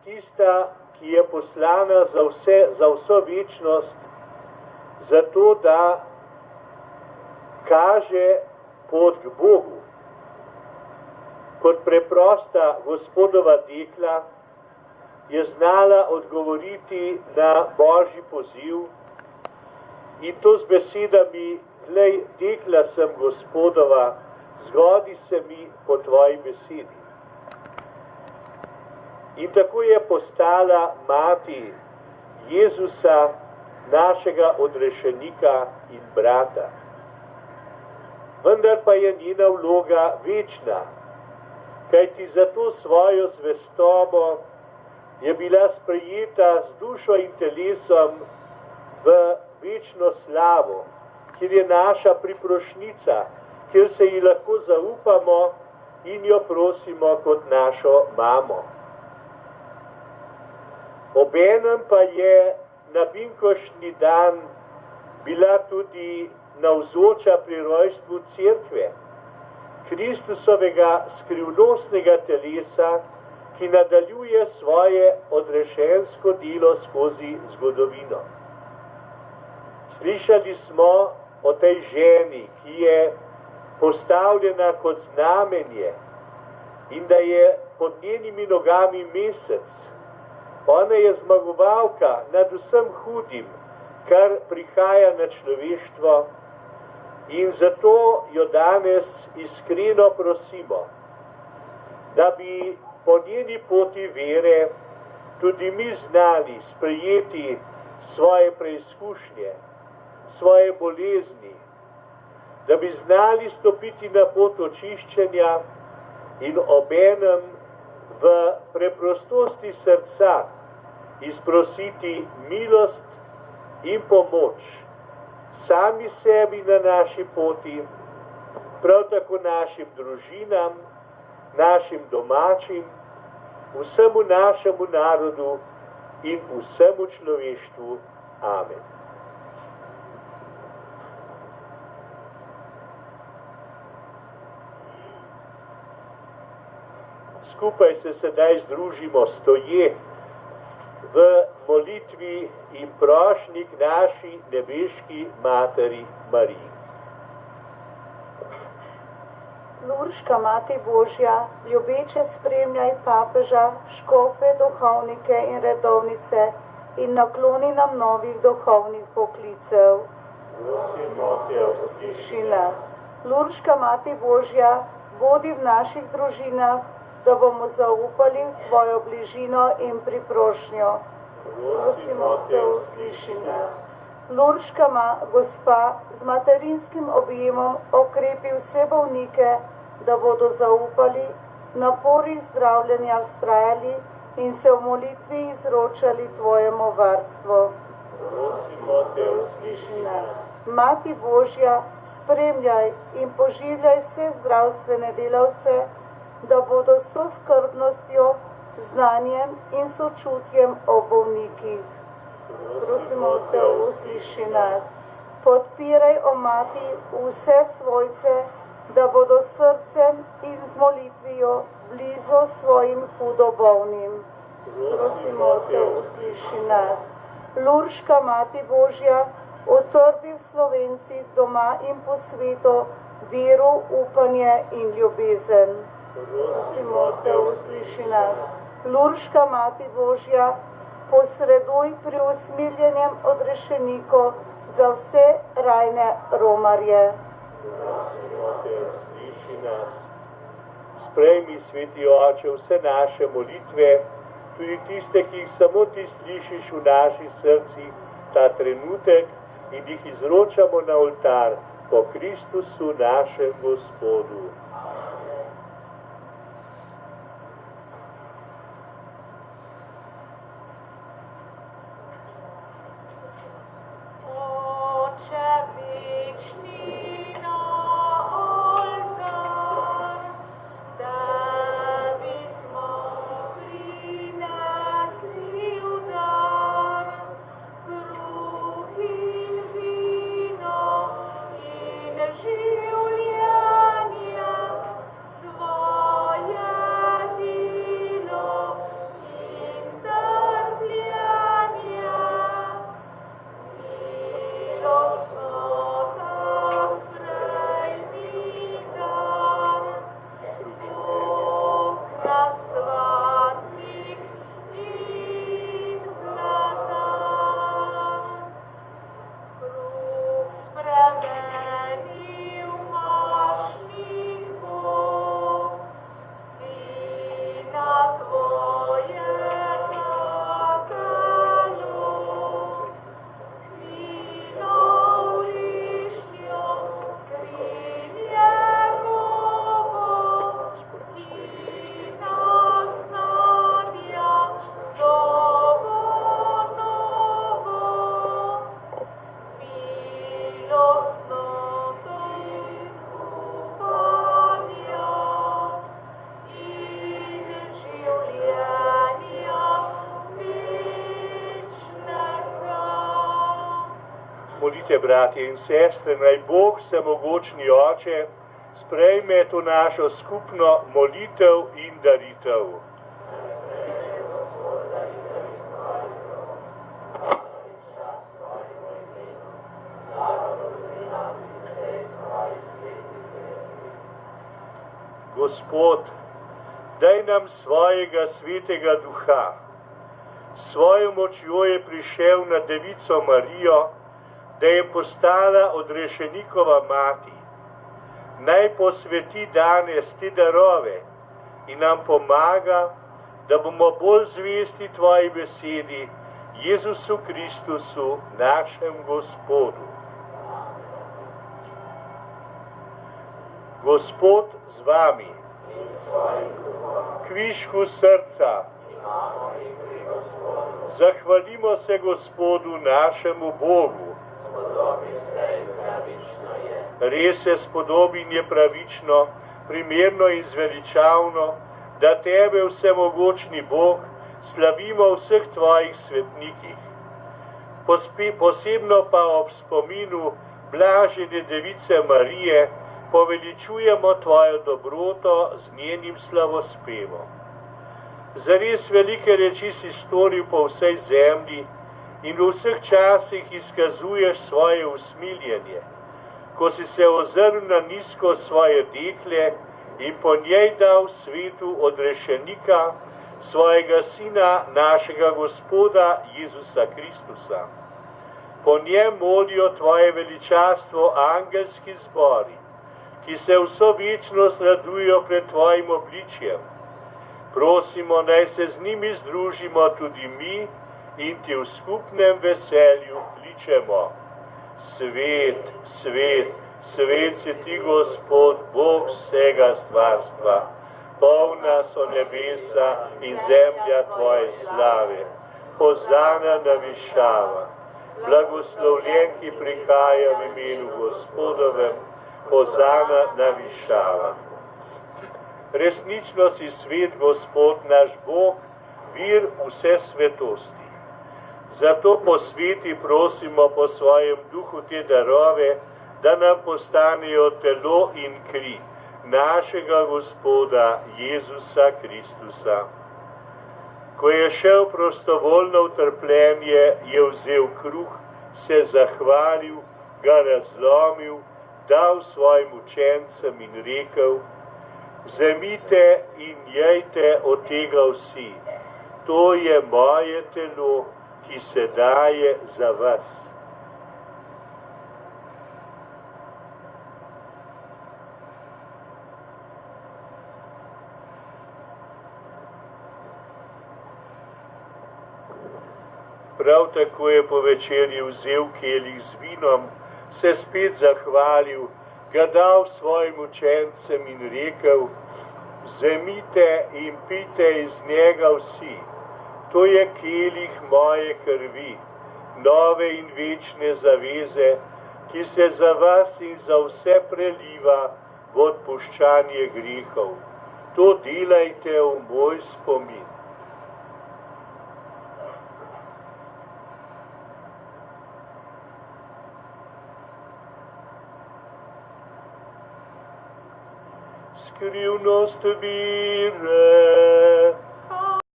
tista, ki je poslana za vso večnost, zato da kaže pot k Bogu. Kot preprosta gospodova dekla je znala odgovoriti na Božji poziv in to z besedami: glej, dekla sem Gospodova, zgodi se mi po tvoji besedi. In tako je postala mati Jezusa, našega odrešenika in brata. Vendar pa je njena vloga večna, kajti za to svojo zvestobo je bila sprejeta z dušo in telesom v večno slavo, kjer je naša priprošnica, kjer se ji lahko zaupamo in jo prosimo kot našo mamo. Obenem pa je na binkoštni dan bila tudi navzoča pri rojstvu Cerkve, Kristusovega skrivnostnega telesa, ki nadaljuje svoje odrešensko delo skozi zgodovino. Slišali smo o tej ženi, ki je postavljena kot znamenje in da je pod njenimi nogami mesec. Ona je zmagovalka nad vsem hudim, kar prihaja na človeštvo, in zato jo danes iskreno prosimo, da bi po njeni poti vere tudi mi znali sprejeti svoje preizkušnje, svoje bolezni, da bi znali stopiti na pot očiščenja in obenem v preprostosti srca izprositi milost in pomoč sami sebi na naši poti, prav tako našim družinam, našim domačim, vsemu našemu narodu in vsemu človeštvu. Amen. Skupaj se sedaj združimo stoje v molitvi in prošnji k naši nebeški Materi Mariji. Lurška Mati Božja, ljubeče spremljaj papeža, škofe, duhovnike in redovnice in nakloni nam novih duhovnih poklicev. Prosimo te, usliši nas. Lurška Mati Božja, vodi v naših družinah, da bomo zaupali v tvojo bližino in priprošnjo. Prosimo te, usliši nas. Lurška gospa, z materinskim objemom okrepi vse bolnike, da bodo zaupali, naporih zdravljenja vztrajali in se v molitvi izročali tvojemu varstvu. Prosimo te, usliši nas. Mati Božja, spremljaj in poživljaj vse zdravstvene delavce, da bodo s skrbnostjo, znanjem in sočutjem o bolnikih. Prosimo te, usliši nas. Podpiraj, o Mati, vse svojce, da bodo srcem in z molitvijo blizu svojim hudobolnim. Prosimo te, usliši nas. Lurška Mati Božja, utrdi v Slovencih doma in po svetu vero, upanje in ljubezen. Prosimo te, usliši nas. Lurška Mati Božja, posreduj pri usmiljenjem odrešeniku za vse rajne romarje. Prosimo te, usliši nas. Sprejmi, sveti Oče, vse naše molitve, tudi tiste, ki jih samo ti slišiš v naših srcih ta trenutek in jih izročamo na oltar po Kristusu našem Gospodu. Giuliania Dovolite, bratje in sestre, naj Bog vsemogočni Oče sprejme to našo skupno molitev in daritev. Gospod, daj nam svojega svetega duha. S svojo močjo je prišel na Devico Marijo, da je postala odrešenikova mati. Naj posveti danes te darove in nam pomaga, da bomo bolj zvesti tvoji besedi, Jezusu Kristusu, našem Gospodu. Gospod z vami, kvišku srca, zahvalimo se Gospodu našemu Bogu. Res je, spodobin je pravično, primerno in zveličavno, da tebe, vsemogočni Bog, slavimo v vseh tvojih svetnikih. Posebno pa ob spominu blažene Device Marije poveličujemo tvojo dobroto z njenim slavospevom. Zares velike reči si storil po vsej zemlji in v vseh časih izkazuješ svoje usmiljenje, ko si se ozrl na nizko svoje dekle in po njej dal svetu odrešenika, svojega Sina, našega Gospoda Jezusa Kristusa. Po njem molijo tvoje veličastvo angelski zbori, ki se vso večnost radujo pred tvojim obličjem. Prosimo, naj se z njimi združimo tudi mi in ti v skupnem veselju kličemo. Svet, svet, svet si ti, Gospod, Bog vsega stvarstva. Polna so nebesa in zemlja tvoje slave. Hozana na višava. Blagoslovljen, ki prihaja v imenu Gospodovem. Hozana na višava. Resnično si svet, Gospod naš Bog, vir vse svetosti. Zato posveti prosimo po svojem duhu te darove, da nam postanejo telo in kri našega Gospoda Jezusa Kristusa. Ko je šel prostovoljno v trpljenje, je vzel kruh, se zahvalil, ga razlomil, dal svojim učencem in rekel: vzemite in jejte od tega vsi. To je moje telo, ki se daje za vas. Prav tako je po večerji vzel kelih z vinom, se spet zahvalil, ga dal svojim učencem in rekel: vzemite in pijte iz njega vsi. To je kelih moje krvi, nove in večne zaveze, ki se za vas in za vse preliva v odpuščanje grehov. To delajte v moj spomin. Skrivnost vire